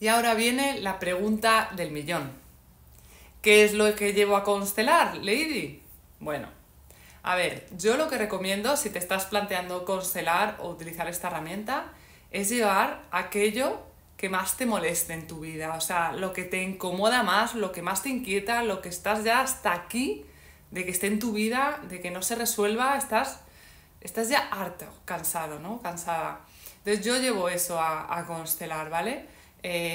Y ahora viene la pregunta del millón. ¿Qué es lo que llevo a constelar, Lady? Bueno, a ver, yo lo que recomiendo si te estás planteando constelar o utilizar esta herramienta es llevar aquello que más te moleste en tu vida, o sea, lo que te incomoda más, lo que más te inquieta, lo que estás ya hasta aquí de que esté en tu vida, de que no se resuelva, estás ya harto, cansado, ¿no? Cansada. Entonces yo llevo eso a constelar, ¿vale?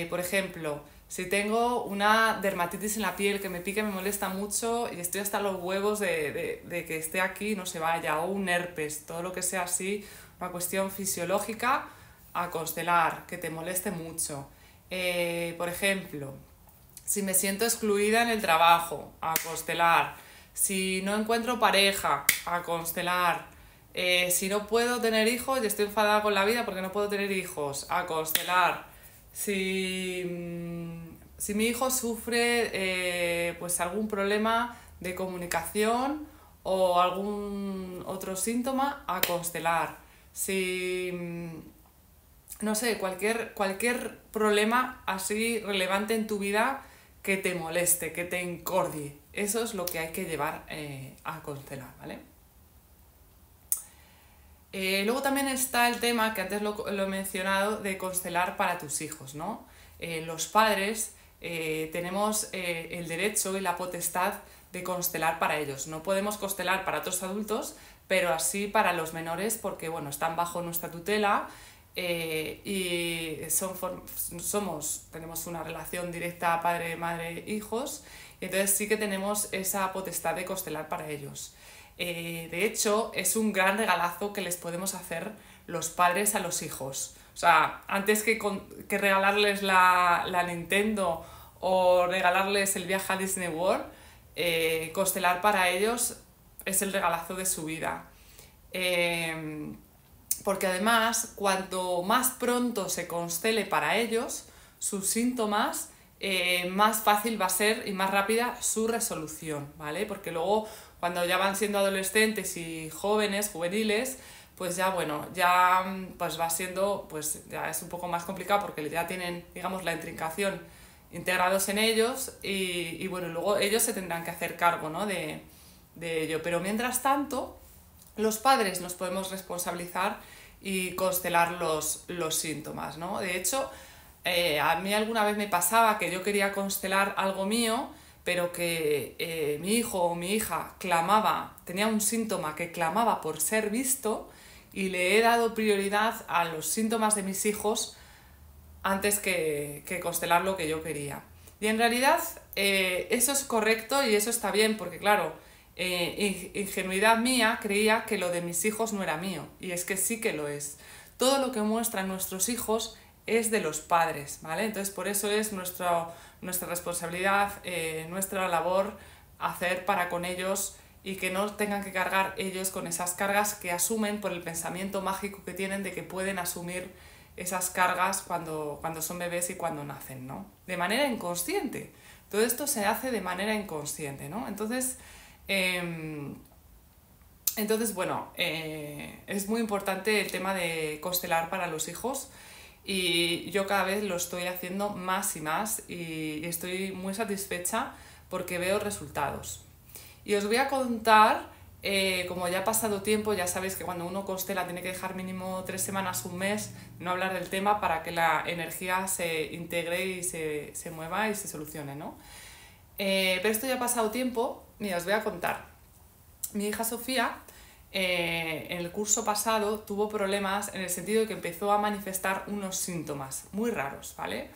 Por ejemplo, si tengo una dermatitis en la piel que me pica y me molesta mucho y estoy hasta los huevos de que esté aquí y no se vaya, o un herpes, todo lo que sea así, una cuestión fisiológica, a constelar, que te moleste mucho. Por ejemplo, si me siento excluida en el trabajo, a constelar. Si no encuentro pareja, a constelar. Si no puedo tener hijos y estoy enfadada con la vida porque no puedo tener hijos, a constelar. Si mi hijo sufre pues algún problema de comunicación o algún otro síntoma, a constelar. Si no sé, cualquier problema así relevante en tu vida que te moleste, que te encordie. Eso es lo que hay que llevar a constelar, ¿vale? Luego también está el tema, que antes lo he mencionado, de constelar para tus hijos, ¿no? Los padres tenemos el derecho y la potestad de constelar para ellos. No podemos constelar para otros adultos, pero así para los menores porque, bueno, están bajo nuestra tutela y tenemos una relación directa padre, madre, hijos, y entonces sí que tenemos esa potestad de constelar para ellos. De hecho, es un gran regalazo que les podemos hacer los padres a los hijos. O sea, antes que regalarles la Nintendo o regalarles el viaje a Disney World, constelar para ellos es el regalazo de su vida. Porque además, cuanto más pronto se constele para ellos sus síntomas, más fácil va a ser y más rápida su resolución, ¿vale? Porque luego, cuando ya van siendo adolescentes y jóvenes, juveniles, pues ya, bueno, ya pues va siendo, pues ya es un poco más complicado porque ya tienen, digamos, la intrincación integrados en ellos y bueno, luego ellos se tendrán que hacer cargo, ¿no? de ello. Pero mientras tanto, los padres nos podemos responsabilizar y constelar los síntomas, ¿no? De hecho, a mí alguna vez me pasaba que yo quería constelar algo mío, pero que mi hijo o mi hija tenía un síntoma que clamaba por ser visto y le he dado prioridad a los síntomas de mis hijos antes que constelar lo que yo quería. Y en realidad eso es correcto y eso está bien, porque claro, ingenuidad mía creía que lo de mis hijos no era mío, y es que sí que lo es. Todo lo que muestran nuestros hijos es de los padres, ¿vale? Entonces por eso es nuestra responsabilidad, nuestra labor hacer para con ellos y que no tengan que cargar ellos con esas cargas que asumen por el pensamiento mágico que tienen de que pueden asumir esas cargas cuando son bebés y cuando nacen, ¿no? De manera inconsciente. Todo esto se hace de manera inconsciente, ¿no? Entonces, bueno, es muy importante el tema de constelar para los hijos y yo cada vez lo estoy haciendo más y más y estoy muy satisfecha porque veo resultados. Y os voy a contar, como ya ha pasado tiempo, ya sabéis que cuando uno constela tiene que dejar mínimo 3 semanas, un mes, no hablar del tema para que la energía se integre y se mueva y se solucione, ¿no? Pero esto ya ha pasado tiempo. Mira, os voy a contar. Mi hija Sofía, en el curso pasado, tuvo problemas en el sentido de que empezó a manifestar unos síntomas muy raros, ¿vale?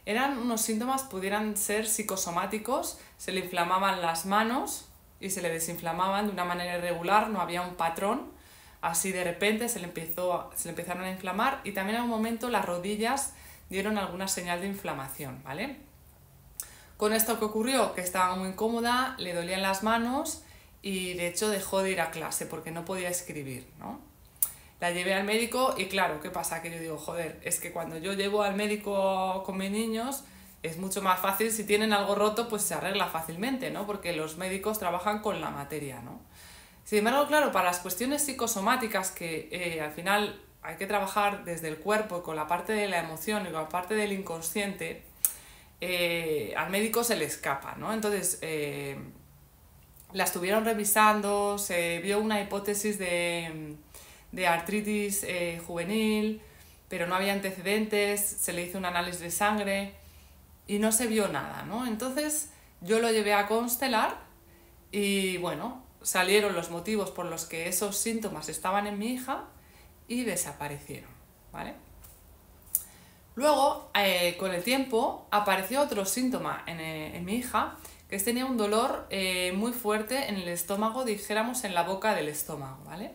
Eran unos síntomas, pudieran ser psicosomáticos, se le inflamaban las manos y se le desinflamaban de una manera irregular, no había un patrón, así de repente se le empezaron a inflamar y también en un momento las rodillas dieron alguna señal de inflamación, ¿vale? Con esto que ocurrió, que estaba muy incómoda, le dolían las manos y de hecho dejó de ir a clase porque no podía escribir, ¿no? La llevé al médico y claro, ¿qué pasa? Que yo digo, joder, es que cuando yo llevo al médico con mis niños es mucho más fácil, si tienen algo roto pues se arregla fácilmente, ¿no? Porque los médicos trabajan con la materia, ¿no? Sin embargo, claro, para las cuestiones psicosomáticas que al final hay que trabajar desde el cuerpo, con la parte de la emoción y con la parte del inconsciente, al médico se le escapa, ¿no? Entonces, la estuvieron revisando, se vio una hipótesis de artritis juvenil, pero no había antecedentes, se le hizo un análisis de sangre y no se vio nada, ¿no? Entonces yo lo llevé a constelar y bueno, salieron los motivos por los que esos síntomas estaban en mi hija y desaparecieron, ¿vale? Luego, con el tiempo, apareció otro síntoma en mi hija, que tenía un dolor muy fuerte en el estómago, dijéramos en la boca del estómago, ¿vale?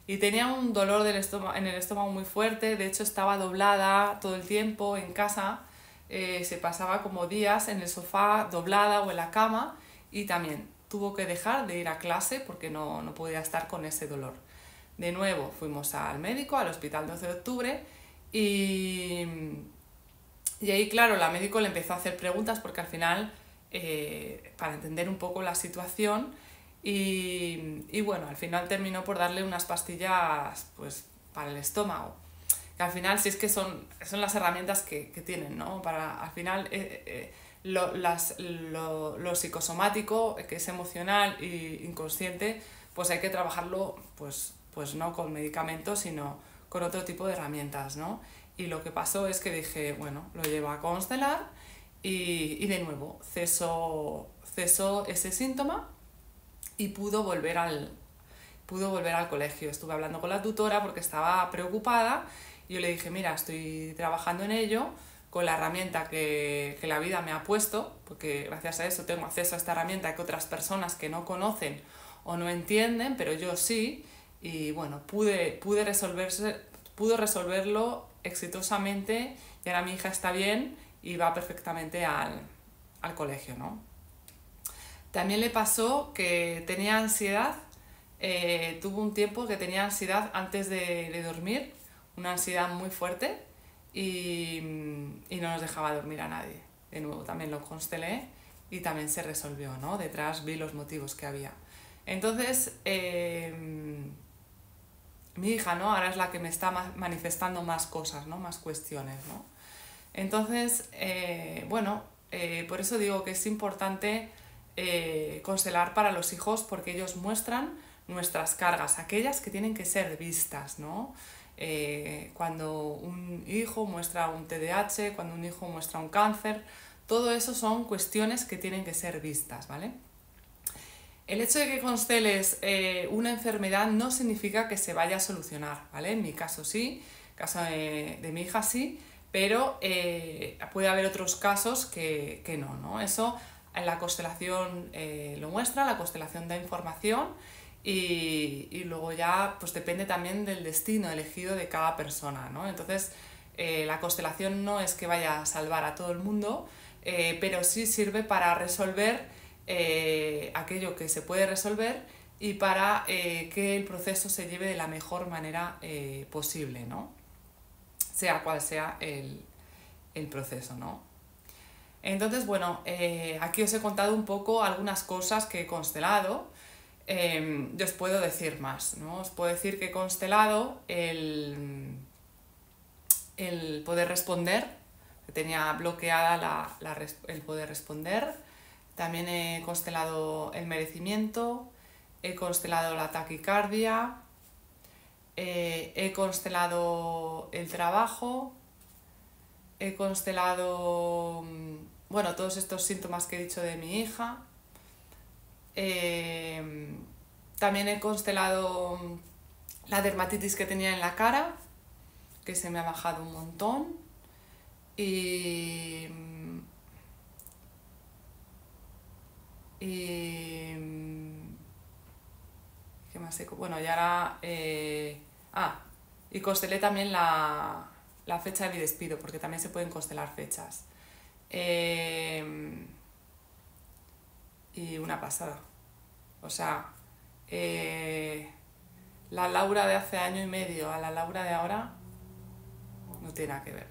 Y tenía un dolor en el estómago muy fuerte, de hecho estaba doblada todo el tiempo en casa, se pasaba como días en el sofá doblada o en la cama y también tuvo que dejar de ir a clase porque no podía estar con ese dolor. De nuevo fuimos al médico, al hospital 12 de octubre y ahí claro, la médico le empezó a hacer preguntas porque al final, para entender un poco la situación, y bueno, al final terminó por darle unas pastillas pues, para el estómago. Que al final, si es que son las herramientas que tienen, ¿no? Para, al final, lo psicosomático, que es emocional e inconsciente, pues hay que trabajarlo pues no con medicamentos, sino con otro tipo de herramientas, ¿no? Y lo que pasó es que dije, bueno, lo llevo a constelar y de nuevo cesó ese síntoma y pudo volver al colegio. Estuve hablando con la tutora porque estaba preocupada y yo le dije, mira, estoy trabajando en ello con la herramienta que la vida me ha puesto, porque gracias a eso tengo acceso a esta herramienta que otras personas que no conocen o no entienden, pero yo sí, y bueno, pudo resolverlo exitosamente y ahora mi hija está bien y va perfectamente al colegio, ¿no? También le pasó que tenía ansiedad, tuvo un tiempo que tenía ansiedad antes de dormir, una ansiedad muy fuerte y no nos dejaba dormir a nadie. De nuevo también lo constelé y también se resolvió, ¿no? Detrás vi los motivos que había. Entonces, mi hija, ¿no? Ahora es la que me está manifestando más cosas, ¿no? Más cuestiones, ¿no? Entonces, bueno, por eso digo que es importante constelar para los hijos porque ellos muestran nuestras cargas, aquellas que tienen que ser vistas, ¿no? Cuando un hijo muestra un TDAH, cuando un hijo muestra un cáncer, todo eso son cuestiones que tienen que ser vistas, ¿vale? El hecho de que consteles una enfermedad no significa que se vaya a solucionar, ¿vale? En mi caso sí, en el caso de mi hija sí, pero puede haber otros casos que no, ¿no? Eso en la constelación lo muestra, la constelación da información y luego ya pues depende también del destino elegido de cada persona, ¿no? Entonces la constelación no es que vaya a salvar a todo el mundo, pero sí sirve para resolver aquello que se puede resolver y para que el proceso se lleve de la mejor manera posible, ¿no? Sea cual sea el proceso, ¿no? Entonces, bueno, aquí os he contado un poco algunas cosas que he constelado. Yo os puedo decir más, ¿no? Os puedo decir que he constelado el poder responder, que tenía bloqueada el poder responder. También he constelado el merecimiento, he constelado la taquicardia, he constelado el trabajo, he constelado, bueno, todos estos síntomas que he dicho de mi hija. También he constelado la dermatitis que tenía en la cara, que se me ha bajado un montón. Y ¿qué más he? Bueno, y ahora y constelé también la fecha de mi despido, porque también se pueden constelar fechas. Y una pasada. O sea, la Laura de hace año y medio a la Laura de ahora no tiene nada que ver.